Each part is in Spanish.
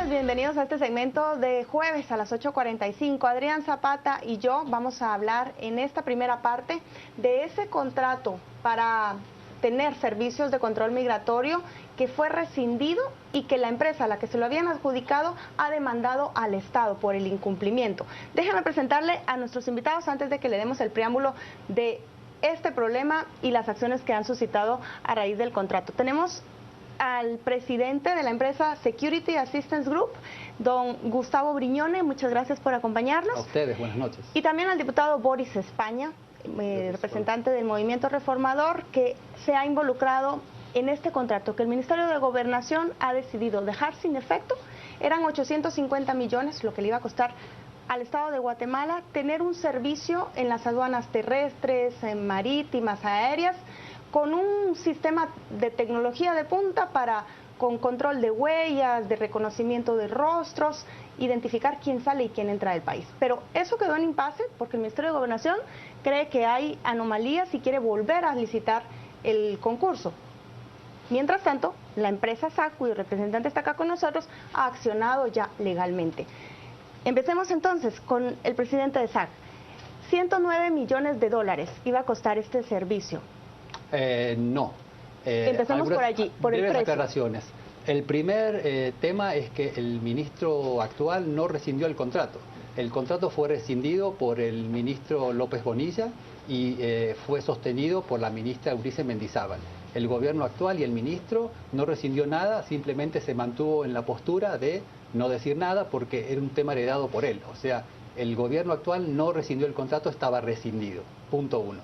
noches, bienvenidos a este segmento de jueves a las 8:45. Adrián Zapata y yo vamos a hablar en esta primera parte de ese contrato para tener servicios de control migratorio que fue rescindido y que la empresa a la que se lo habían adjudicado ha demandado al Estado por el incumplimiento. Déjenme presentarle a nuestros invitados antes de que le demos el preámbulo de este problema y las acciones que han suscitado a raíz del contrato. Tenemos al presidente de la empresa Security Assistance Group, don Gustavo Brignone. Muchas gracias por acompañarnos. A ustedes, buenas noches. Y también al diputado Boris España, representante del Movimiento Reformador, que se ha involucrado en este contrato que el Ministerio de Gobernación ha decidido dejar sin efecto. Eran 850 millones lo que le iba a costar al Estado de Guatemala tener un servicio en las aduanas terrestres, marítimas, aéreas, con un sistema de tecnología de punta con control de huellas, de reconocimiento de rostros, identificar quién sale y quién entra del país. Pero eso quedó en impasse porque el Ministerio de Gobernación cree que hay anomalías y quiere volver a licitar el concurso. Mientras tanto, la empresa SAC, cuyo representante está acá con nosotros, ha accionado ya legalmente. Empecemos entonces con el presidente de SAC. 109 millones de dólares iba a costar este servicio. No. Empecemos por allí, por el precio. Aclaraciones. El primer tema es que el ministro actual no rescindió el contrato. El contrato fue rescindido por el ministro López Bonilla y fue sostenido por la ministra Eurice Mendizábal. El gobierno actual y el ministro no rescindió nada, simplemente se mantuvo en la postura de no decir nada porque era un tema heredado por él. O sea, el gobierno actual no rescindió el contrato, estaba rescindido. Punto uno.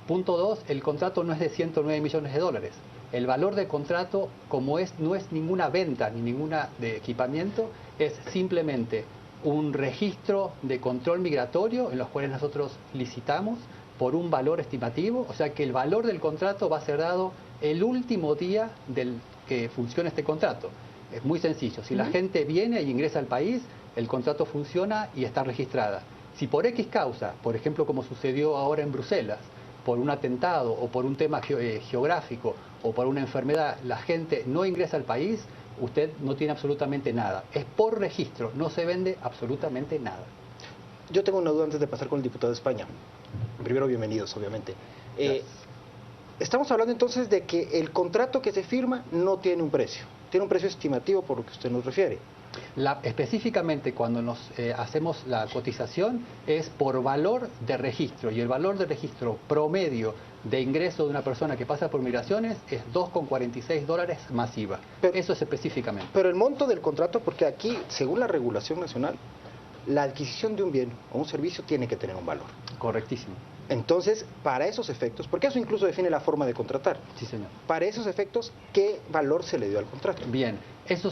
Punto dos, el contrato no es de 109 millones de dólares. El valor del contrato, como no es ninguna venta ni ninguna de equipamiento, es simplemente un registro de control migratorio en los cuales nosotros licitamos por un valor estimativo, o sea que el valor del contrato va a ser dado el último día del que funcione este contrato. Es muy sencillo, si la gente viene y ingresa al país, el contrato funciona y está registrada. Si por X causa, por ejemplo como sucedió ahora en Bruselas, por un atentado o por un tema geográfico o por una enfermedad, la gente no ingresa al país, usted no tiene absolutamente nada. Es por registro, no se vende absolutamente nada. Yo tengo una duda antes de pasar con el diputado de España. Primero, bienvenidos, obviamente. Estamos hablando entonces de que el contrato que se firma no tiene un precio. Tiene un precio estimativo por lo que usted nos refiere. Específicamente cuando nos hacemos la cotización es por valor de registro y el valor de registro promedio de ingreso de una persona que pasa por migraciones es 2,46 dólares masiva. Eso es específicamente. Pero el monto del contrato, porque aquí, según la regulación nacional, la adquisición de un bien o un servicio tiene que tener un valor. Correctísimo. Entonces, para esos efectos, porque eso incluso define la forma de contratar. Sí, señor. Para esos efectos, ¿qué valor se le dio al contrato? Bien, eso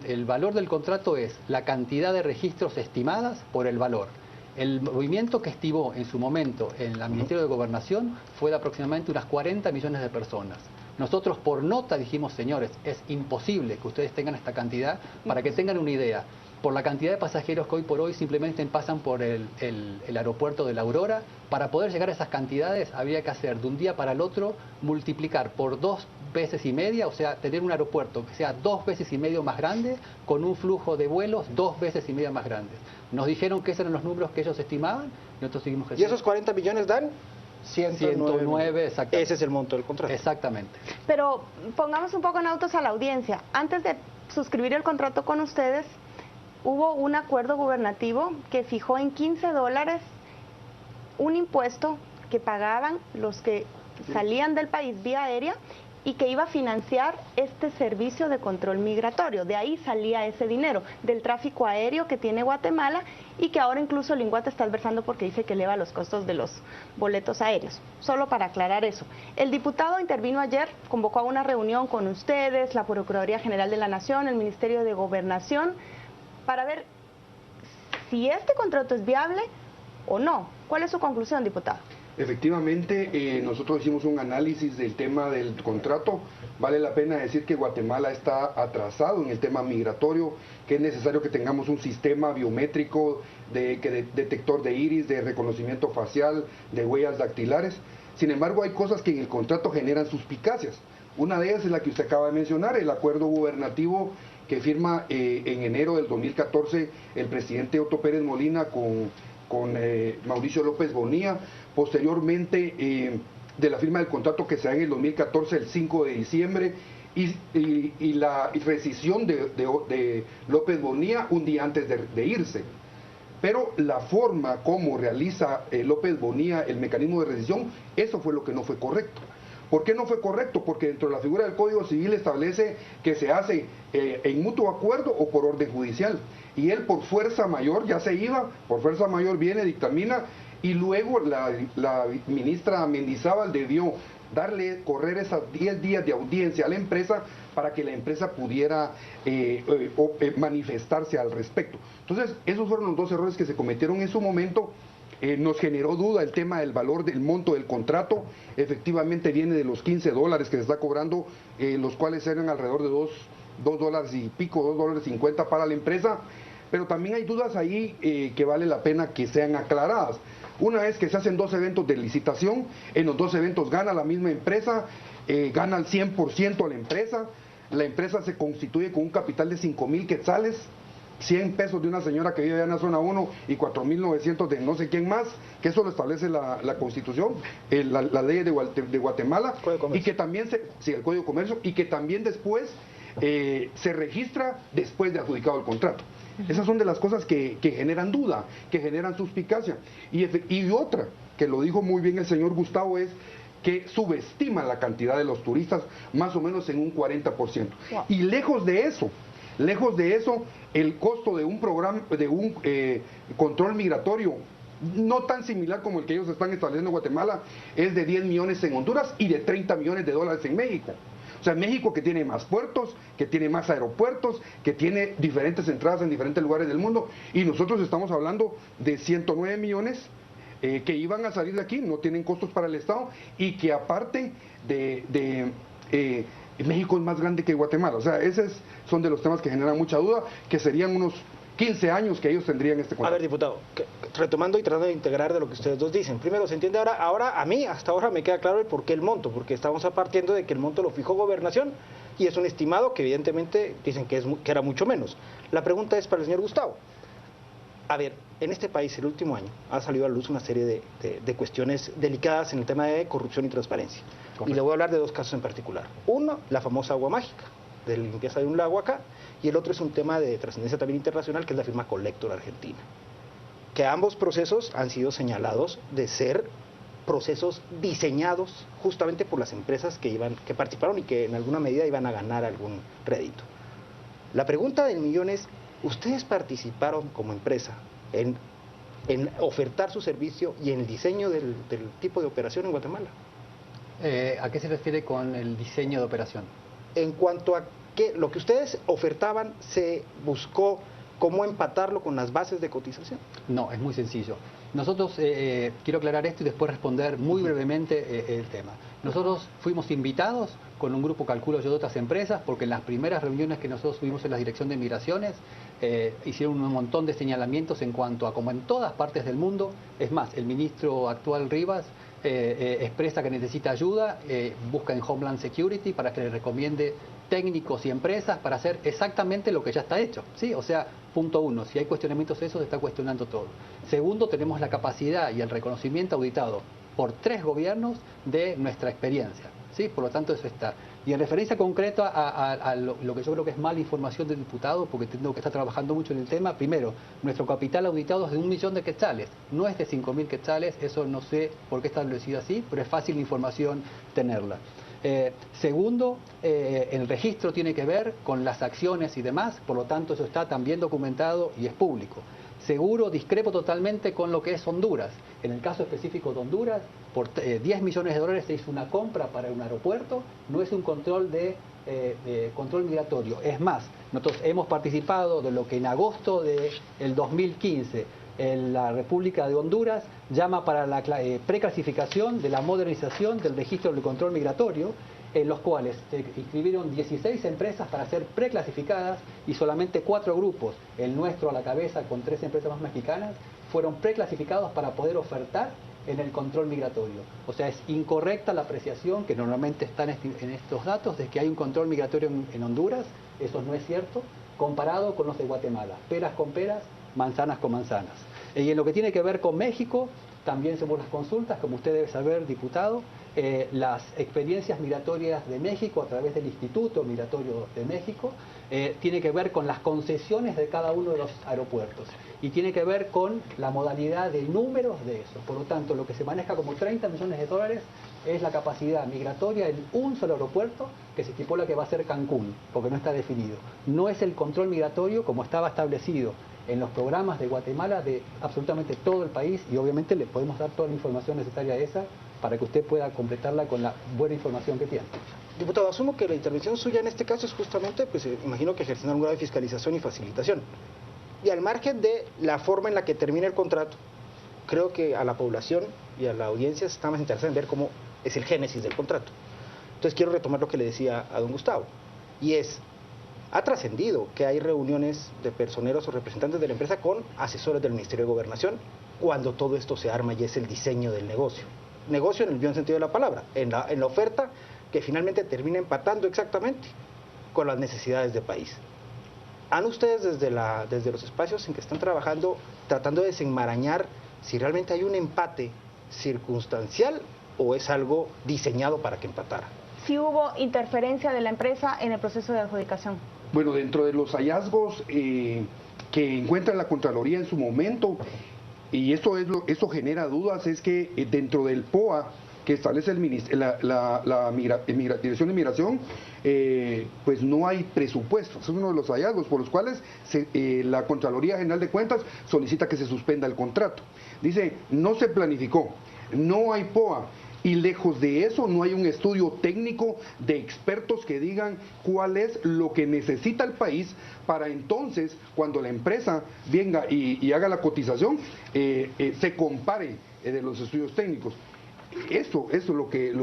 el valor del contrato es la cantidad de registros estimadas por el valor. El movimiento que estimó en su momento en el Ministerio de Gobernación fue de aproximadamente unas 40 millones de personas. Nosotros por nota dijimos, señores, es imposible que ustedes tengan esta cantidad. Para que tengan una idea, por la cantidad de pasajeros que hoy por hoy simplemente pasan por el aeropuerto de La Aurora, para poder llegar a esas cantidades había que hacer de un día para el otro, multiplicar por 2 veces y media, o sea, tener un aeropuerto que sea 2 veces y medio más grande, con un flujo de vuelos 2 veces y media más grandes. Nos dijeron que esos eran los números que ellos estimaban, nosotros seguimos creciendo. ¿Y esos 40 millones dan? 109, exactamente. Ese es el monto del contrato. Exactamente. Pero pongamos un poco en autos a la audiencia. Antes de suscribir el contrato con ustedes, hubo un acuerdo gubernativo que fijó en 15 dólares un impuesto que pagaban los que salían del país vía aérea y que iba a financiar este servicio de control migratorio. De ahí salía ese dinero, del tráfico aéreo que tiene Guatemala y que ahora incluso el INGUAT está adversando porque dice que eleva los costos de los boletos aéreos. Solo para aclarar eso. El diputado intervino ayer, convocó a una reunión con ustedes, la Procuraduría General de la Nación, el Ministerio de Gobernación, para ver si este contrato es viable o no. ¿Cuál es su conclusión, diputado? Efectivamente, nosotros hicimos un análisis del tema del contrato. Vale la pena decir que Guatemala está atrasado en el tema migratorio, que es necesario que tengamos un sistema biométrico de detector de iris, de reconocimiento facial, de huellas dactilares. Sin embargo, hay cosas que en el contrato generan suspicacias. Una de ellas es la que usted acaba de mencionar, el acuerdo gubernativo que firma en enero del 2014 el presidente Otto Pérez Molina con Mauricio López Bonilla. Posteriormente de la firma del contrato que se da en el 2014, el 5 de diciembre, y la rescisión de López Bonilla un día antes de irse. Pero la forma como realiza López Bonilla el mecanismo de rescisión, eso fue lo que no fue correcto. ¿Por qué no fue correcto? Porque dentro de la figura del Código Civil establece que se hace en mutuo acuerdo o por orden judicial. Y él por fuerza mayor ya se iba, por fuerza mayor viene, dictamina, y luego la ministra Mendizábal debió correr esas 10 días de audiencia a la empresa para que la empresa pudiera manifestarse al respecto. Entonces, esos fueron los dos errores que se cometieron en su momento. Nos generó duda el tema del valor del monto del contrato. Efectivamente viene de los $15 que se está cobrando, los cuales eran alrededor de $2 y pico, $2.50 para la empresa. Pero también hay dudas ahí que vale la pena que sean aclaradas. Una es que se hacen 2 eventos de licitación, en los 2 eventos gana la misma empresa, gana el 100% a la empresa se constituye con un capital de 5,000 quetzales, 100 pesos de una señora que vive en la zona 1 y 4,900 de no sé quién más, que eso lo establece la Constitución, la ley de Guatemala, y que también el Código de Comercio, y que también después se registra después de adjudicado el contrato. Esas son de las cosas que generan duda, que generan suspicacia. Y otra, que lo dijo muy bien el señor Gustavo, es que subestima la cantidad de los turistas más o menos en un 40%. Wow. Y lejos de eso, el costo de un programa, de un control migratorio no tan similar como el que ellos están estableciendo en Guatemala, es de 10 millones en Honduras y de $30 millones en México. O sea, México, que tiene más puertos, que tiene más aeropuertos, que tiene diferentes entradas en diferentes lugares del mundo, y nosotros estamos hablando de 109 millones que iban a salir de aquí, no tienen costos para el Estado, y que aparte México es más grande que Guatemala. O sea, esos son de los temas que generan mucha duda, que serían unos 15 años que ellos tendrían este contrato. A ver, diputado, retomando y tratando de integrar de lo que ustedes dos dicen. Primero, se entiende ahora a mí, hasta ahora me queda claro el por qué el monto, porque estamos partiendo de que el monto lo fijó Gobernación y es un estimado que evidentemente dicen que era mucho menos. La pregunta es para el señor Gustavo. A ver, en este país el último año ha salido a luz una serie de cuestiones delicadas en el tema de corrupción y transparencia. Correcto. Y le voy a hablar de 2 casos en particular. Uno, la famosa agua mágica, de limpieza de un lago acá, y el otro es un tema de trascendencia también internacional, que es la firma Collector Argentina, que ambos procesos han sido señalados de ser procesos diseñados justamente por las empresas que participaron y que en alguna medida iban a ganar algún rédito. La pregunta del millón es, ¿ustedes participaron como empresa en ofertar su servicio y en el diseño del tipo de operación en Guatemala? ¿A qué se refiere con el diseño de operación? En cuanto a que lo que ustedes ofertaban, ¿se buscó cómo empatarlo con las bases de cotización? No, es muy sencillo. Nosotros, quiero aclarar esto y después responder muy brevemente el tema. Nosotros fuimos invitados con un grupo, calculo yo, de otras empresas, porque en las primeras reuniones que nosotros tuvimos en la Dirección de Migraciones, hicieron un montón de señalamientos en cuanto a como en todas partes del mundo. Es más, el ministro actual Rivas expresa que necesita ayuda, busca en Homeland Security para que le recomiende técnicos y empresas para hacer exactamente lo que ya está hecho, ¿sí? O sea, punto 1, si hay cuestionamientos, eso se está cuestionando todo. Segundo, tenemos la capacidad y el reconocimiento auditado por 3 gobiernos de nuestra experiencia, ¿sí? Por lo tanto, eso está. Y en referencia concreta a lo que yo creo que es mala información del diputado, porque tengo que estar trabajando mucho en el tema, primero, nuestro capital auditado es de 1 millón de quetzales, no es de 5.000 quetzales, eso no sé por qué está establecido así, pero es fácil la información tenerla. Segundo, el registro tiene que ver con las acciones y demás, por lo tanto eso está también documentado y es público. Seguro, discrepo totalmente con lo que es Honduras. En el caso específico de Honduras, por 10 millones de dólares se hizo una compra para un aeropuerto, no es un control control migratorio. Es más, nosotros hemos participado de lo que en agosto del 2015 en la República de Honduras llama para la preclasificación de la modernización del registro del control migratorio, en los cuales se inscribieron 16 empresas para ser preclasificadas y solamente 4 grupos, el nuestro a la cabeza con 3 empresas más mexicanas, fueron preclasificados para poder ofertar en el control migratorio. O sea, es incorrecta la apreciación que normalmente está en estos datos de que hay un control migratorio en Honduras. Eso no es cierto, comparado con los de Guatemala. Peras con peras, manzanas con manzanas. Y en lo que tiene que ver con México, también hacemos las consultas, como usted debe saber, diputado, las experiencias migratorias de México a través del Instituto Migratorio de México, tiene que ver con las concesiones de cada uno de los aeropuertos y tiene que ver con la modalidad de números de eso. Por lo tanto, lo que se maneja como 30 millones de dólares es la capacidad migratoria en un solo aeropuerto que se estipula que va a ser Cancún, porque no está definido. No es el control migratorio como estaba establecido en los programas de Guatemala de absolutamente todo el país, y obviamente le podemos dar toda la información necesaria a esa para que usted pueda completarla con la buena información que tiene. Diputado, asumo que la intervención suya en este caso es justamente, pues imagino que ejercer algún grado de fiscalización y facilitación. Y al margen de la forma en la que termina el contrato, creo que a la población y a la audiencia está más interesada en ver cómo es el génesis del contrato. Entonces quiero retomar lo que le decía a don Gustavo, y es, ha trascendido que hay reuniones de personeros o representantes de la empresa con asesores del Ministerio de Gobernación cuando todo esto se arma y es el diseño del negocio. Negocio en el bien sentido de la palabra, en la oferta que finalmente termina empatando exactamente con las necesidades del país. ¿Han ustedes desde los espacios en que están trabajando tratando de desenmarañar si realmente hay un empate circunstancial o es algo diseñado para que empatara? Si hubo interferencia de la empresa en el proceso de adjudicación. Bueno, dentro de los hallazgos que encuentra la Contraloría en su momento, y esto genera dudas, es que dentro del POA que establece la Dirección de Migración, pues no hay presupuesto. Es uno de los hallazgos por los cuales la Contraloría General de Cuentas solicita que se suspenda el contrato. Dice, no se planificó, no hay POA. Y lejos de eso no hay un estudio técnico de expertos que digan cuál es lo que necesita el país para entonces, cuando la empresa venga y haga la cotización, se compare de los estudios técnicos. Eso es lo que...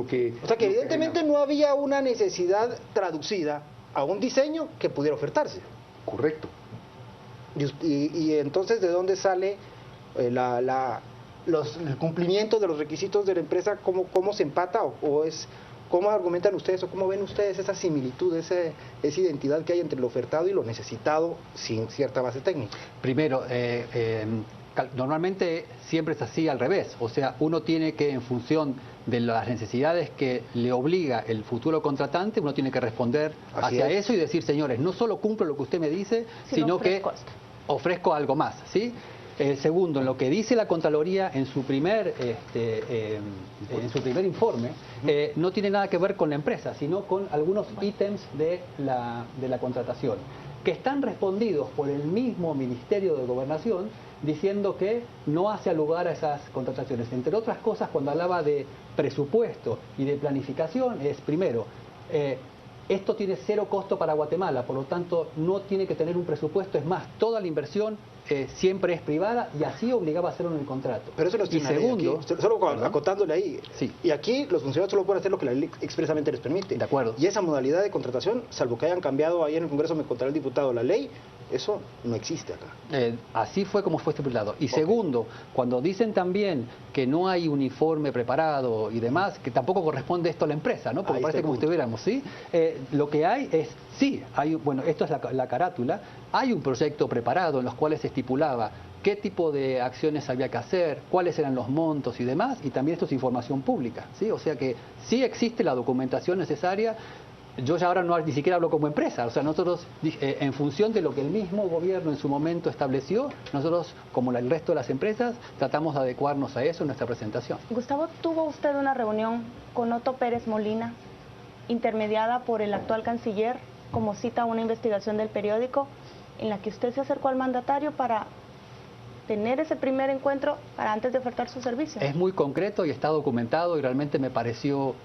O sea que evidentemente no había una necesidad traducida a un diseño que pudiera ofertarse. Correcto. Y entonces, ¿de dónde sale el cumplimiento de los requisitos de la empresa? ¿Cómo se empata cómo argumentan ustedes o cómo ven ustedes esa similitud, esa identidad que hay entre lo ofertado y lo necesitado sin cierta base técnica? Primero, normalmente siempre es así al revés, o sea, uno tiene que, en función de las necesidades que le obliga el futuro contratante, uno tiene que responder hacia eso y decir, señores, no solo cumplo lo que usted me dice, sino que ofrezco algo más, ¿sí? Segundo, en lo que dice la Contraloría en su primer informe, no tiene nada que ver con la empresa, sino con algunos ítems de la contratación, que están respondidos por el mismo Ministerio de Gobernación, diciendo que no hace lugar a esas contrataciones. Entre otras cosas, cuando hablaba de presupuesto y de planificación, es primero, esto tiene cero costo para Guatemala, por lo tanto no tiene que tener un presupuesto, es más, toda la inversión siempre es privada y así obligaba a hacerlo en el contrato. Pero eso no y segundo, aquí, solo acotándole ahí, sí. Y aquí los funcionarios solo pueden hacer lo que la ley expresamente les permite. De acuerdo. Y esa modalidad de contratación, salvo que hayan cambiado ahí en el Congreso, me contará el diputado, la ley, eso no existe acá. Así fue como fue estipulado. Y segundo, cuando dicen también que no hay uniforme preparado y demás, que tampoco corresponde esto a la empresa, ¿no? Porque parece como si estuviéramos, ¿sí? Lo que hay es, sí, bueno, esto es la carátula, hay un proyecto preparado en los cuales se estipulaba qué tipo de acciones había que hacer, cuáles eran los montos y demás, y también esto es información pública, ¿sí? O sea que sí existe la documentación necesaria. Yo ya ahora ni siquiera hablo como empresa, o sea, nosotros, en función de lo que el mismo gobierno en su momento estableció, nosotros, como el resto de las empresas, tratamos de adecuarnos a eso en nuestra presentación. Gustavo, ¿tuvo usted una reunión con Otto Pérez Molina, intermediada por el actual canciller, como cita una investigación del periódico, en la que usted se acercó al mandatario para tener ese primer encuentro para antes de ofertar su servicio? Es muy concreto y está documentado y realmente me pareció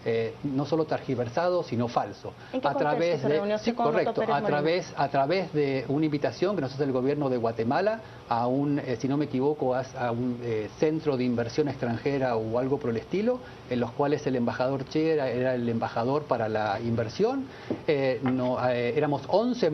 no solo tergiversado, sino falso. ¿En qué contexto se reunió usted con Otto Pérez Molina? A través de una invitación que nos hace el gobierno de Guatemala a un, si no me equivoco, a un centro de inversión extranjera o algo por el estilo, en los cuales el embajador Che era el embajador para la inversión. Éramos 11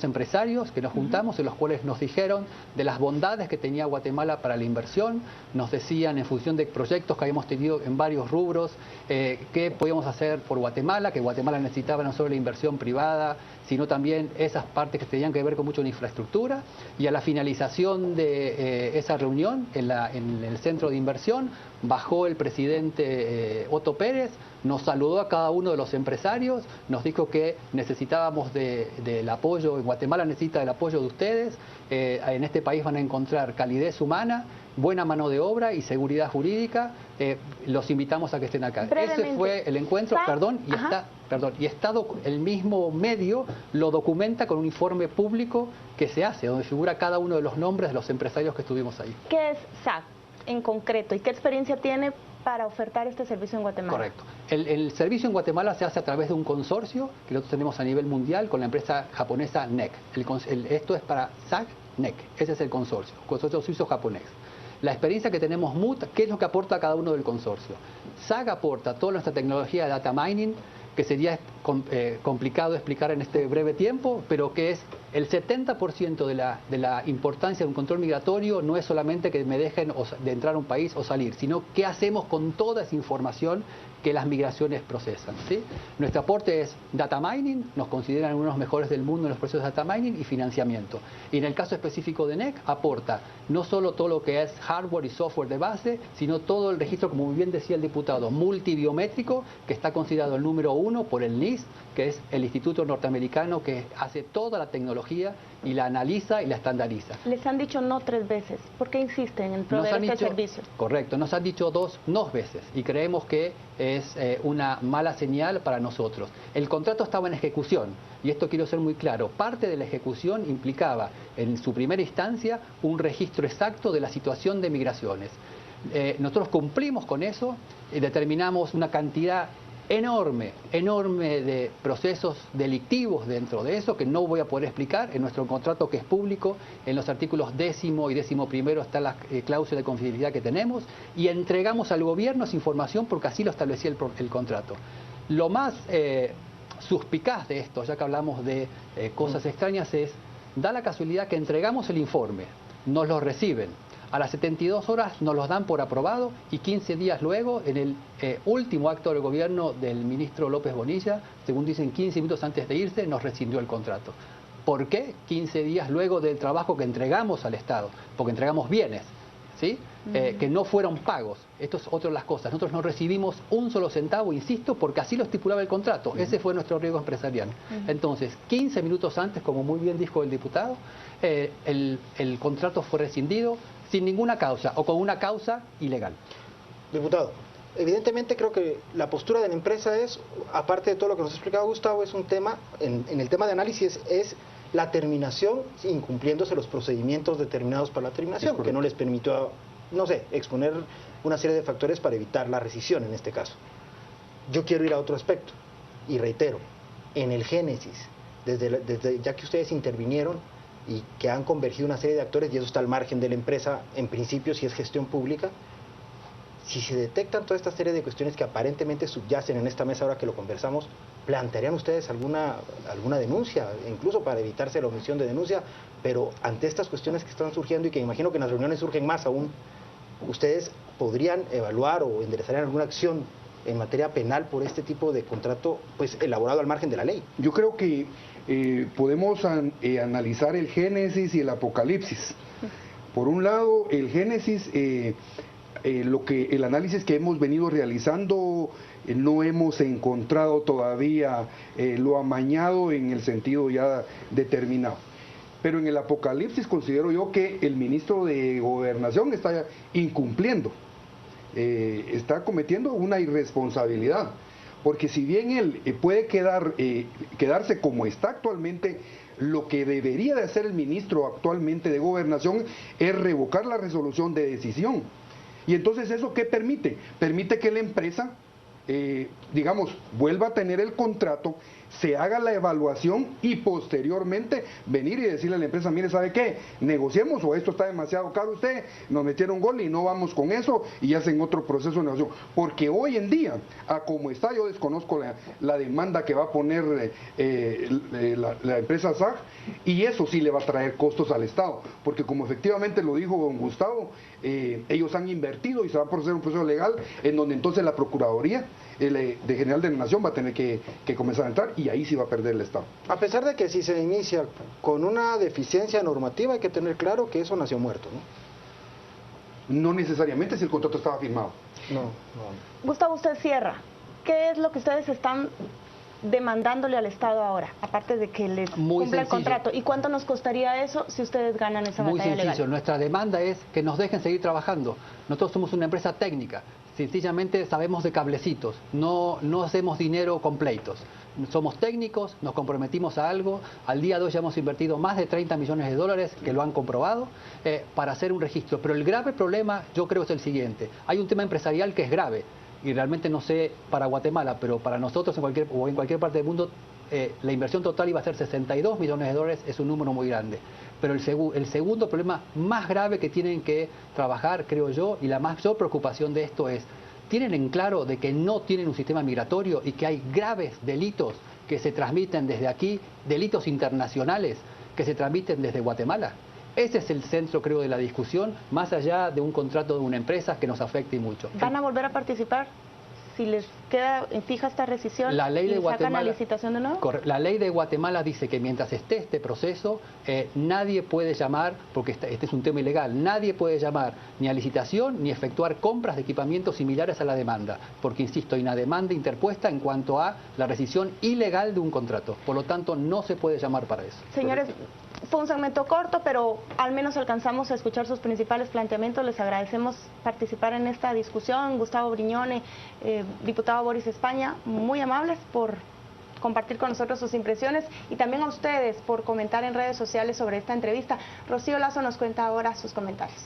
empresarios que nos juntamos, en los cuales nos dijeron de las bondades que que tenía Guatemala para la inversión, nos decían en función de proyectos que habíamos tenido en varios rubros, qué podíamos hacer por Guatemala, que Guatemala necesitaba no solo la inversión privada, sino también esas partes que tenían que ver con mucho la infraestructura. Y a la finalización de esa reunión en el centro de inversión, bajó el presidente Otto Pérez, nos saludó a cada uno de los empresarios, nos dijo que necesitábamos del apoyo, en Guatemala necesita del apoyo de ustedes, en este país van a encontrar calidez humana, buena mano de obra y seguridad jurídica, los invitamos a que estén acá. Ese fue el encuentro, el mismo medio lo documenta con un informe público que se hace, donde figura cada uno de los nombres de los empresarios que estuvimos ahí. ¿Qué es SAG en concreto y qué experiencia tiene para ofertar este servicio en Guatemala? Correcto. El servicio en Guatemala se hace a través de un consorcio que nosotros tenemos a nivel mundial con la empresa japonesa NEC. Esto es para SAG NEC, ese es el consorcio suizo-japonés. La experiencia que tenemos ¿qué es lo que aporta cada uno del consorcio? SAG aporta toda nuestra tecnología de data mining, que sería complicado explicar en este breve tiempo, pero que es el 70% de la importancia de un control migratorio no es solamente que me dejen de entrar a un país o salir, sino qué hacemos con toda esa información que las migraciones procesan, ¿sí? Nuestro aporte es data mining, nos consideran uno de los mejores del mundo en los procesos de data mining y financiamiento. Y en el caso específico de NEC, aporta no solo todo lo que es hardware y software de base, sino todo el registro, como muy bien decía el diputado, multibiométrico, que está considerado el número 1 por el NIST, que es el instituto norteamericano que hace toda la tecnología y la analiza y la estandariza. Les han dicho no 3 veces. ¿Por qué insisten en proveer este servicio? Correcto, nos han dicho dos veces y creemos que es una mala señal para nosotros. El contrato estaba en ejecución y esto quiero ser muy claro. Parte de la ejecución implicaba en su primera instancia un registro exacto de la situación de migraciones. Nosotros cumplimos con eso y determinamos una cantidad enorme de procesos delictivos dentro de eso, que no voy a poder explicar. En nuestro contrato, que es público, en los artículos 10º y 11º está la cláusula de confidencialidad que tenemos, y entregamos al gobierno esa información porque así lo establecía el contrato. Lo más suspicaz de esto, ya que hablamos de cosas extrañas, da la casualidad que entregamos el informe, nos lo reciben, a las 72 horas nos los dan por aprobado y 15 días luego, en el último acto del gobierno del ministro López Bonilla, según dicen 15 minutos antes de irse, nos rescindió el contrato. ¿Por qué 15 días luego del trabajo que entregamos al Estado? Porque entregamos bienes, ¿sí? Que no fueron pagos. Esto es otra de las cosas. Nosotros no recibimos un solo centavo, insisto, porque así lo estipulaba el contrato. Ese fue nuestro riesgo empresarial. Entonces, 15 minutos antes, como muy bien dijo el diputado, el contrato fue rescindido sin ninguna causa o con una causa ilegal. Diputado, evidentemente creo que la postura de la empresa es, aparte de todo lo que nos ha explicado Gustavo, es un tema, en el tema de análisis es la terminación incumpliéndose los procedimientos determinados para la terminación, que no les permitió, no sé, exponer una serie de factores para evitar la rescisión en este caso. Yo quiero ir a otro aspecto y reitero, en el génesis, desde ya que ustedes intervinieron y que han convergido una serie de actores, y eso está al margen de la empresa, en principio, si es gestión pública, si se detectan toda esta serie de cuestiones que aparentemente subyacen en esta mesa ahora que lo conversamos, ¿plantearían ustedes alguna denuncia, incluso para evitarse la omisión de denuncia? Pero ante estas cuestiones que están surgiendo y que imagino que en las reuniones surgen más aún, ¿ustedes podrían evaluar o enderezarían alguna acción en materia penal por este tipo de contrato pues elaborado al margen de la ley? Yo creo que podemos analizar el Génesis y el Apocalipsis. Por un lado, el Génesis, el análisis que hemos venido realizando, no hemos encontrado todavía lo amañado en el sentido ya determinado. Pero en el Apocalipsis considero yo que el ministro de Gobernación está incumpliendo, está cometiendo una irresponsabilidad. Porque si bien él puede quedarse como está actualmente, lo que debería de hacer el ministro actualmente de Gobernación es revocar la resolución de decisión. Y entonces, ¿eso qué permite? Permite que la empresa digamos, vuelva a tener el contrato, se haga la evaluación y posteriormente venir y decirle a la empresa, mire, ¿sabe qué? Negociemos o esto está demasiado caro usted, nos metieron gol y no vamos con eso y hacen otro proceso de negociación. Porque hoy en día, a como está, yo desconozco la demanda que va a poner la empresa SAG y eso sí le va a traer costos al Estado. Porque como efectivamente lo dijo don Gustavo, ellos han invertido y se va a proceder un proceso legal en donde entonces la Procuraduría de General de la Nación va a tener que comenzar a entrar y ahí sí va a perder el Estado. A pesar de que si se inicia con una deficiencia normativa, hay que tener claro que eso nació muerto, ¿no? No necesariamente si el contrato estaba firmado. No. Gustavo, usted cierra. ¿Qué es lo que ustedes están demandándole al Estado ahora, aparte de que les cumpla el contrato? ¿Y cuánto nos costaría eso si ustedes ganan esa batalla legal? Muy sencillo, nuestra demanda es que nos dejen seguir trabajando. Nosotros somos una empresa técnica, sencillamente sabemos de cablecitos, no hacemos dinero con pleitos. Somos técnicos, nos comprometimos a algo, al día de hoy ya hemos invertido más de 30 millones de dólares, que lo han comprobado, para hacer un registro. Pero el grave problema, yo creo, es el siguiente. Hay un tema empresarial que es grave, y realmente no sé para Guatemala, pero para nosotros en cualquier parte del mundo, la inversión total iba a ser 62 millones de dólares, es un número muy grande. Pero el segundo problema más grave que tienen que trabajar, creo yo, y la mayor preocupación de esto es, ¿tienen en claro de que no tienen un sistema migratorio y que hay graves delitos que se transmiten desde aquí, delitos internacionales que se transmiten desde Guatemala? Ese es el centro, creo, de la discusión, más allá de un contrato de una empresa que nos afecte mucho. ¿Van a volver a participar si les queda fija esta rescisión la ley de sacan la licitación de nuevo? La ley de Guatemala dice que mientras esté este proceso, nadie puede llamar, porque este es un tema ilegal, nadie puede llamar ni a licitación ni efectuar compras de equipamientos similares a la demanda, porque, insisto, hay una demanda interpuesta en cuanto a la rescisión ilegal de un contrato. Por lo tanto, no se puede llamar para eso. Señores, fue un segmento corto, pero al menos alcanzamos a escuchar sus principales planteamientos. Les agradecemos participar en esta discusión. Gustavo Brignone, diputado Boris España, muy amables por compartir con nosotros sus impresiones y también a ustedes por comentar en redes sociales sobre esta entrevista. Rocío Lazo nos cuenta ahora sus comentarios.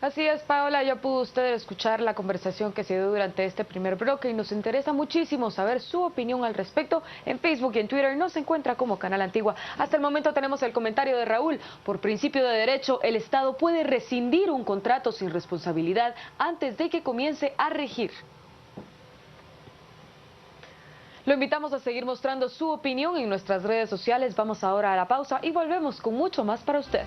Así es, Paola, ya pudo usted escuchar la conversación que se dio durante este primer bloque y nos interesa muchísimo saber su opinión al respecto. En Facebook y en Twitter nos encuentra como Canal Antigua. Hasta el momento tenemos el comentario de Raúl. Por principio de derecho, el Estado puede rescindir un contrato sin responsabilidad antes de que comience a regir. Lo invitamos a seguir mostrando su opinión en nuestras redes sociales. Vamos ahora a la pausa y volvemos con mucho más para usted.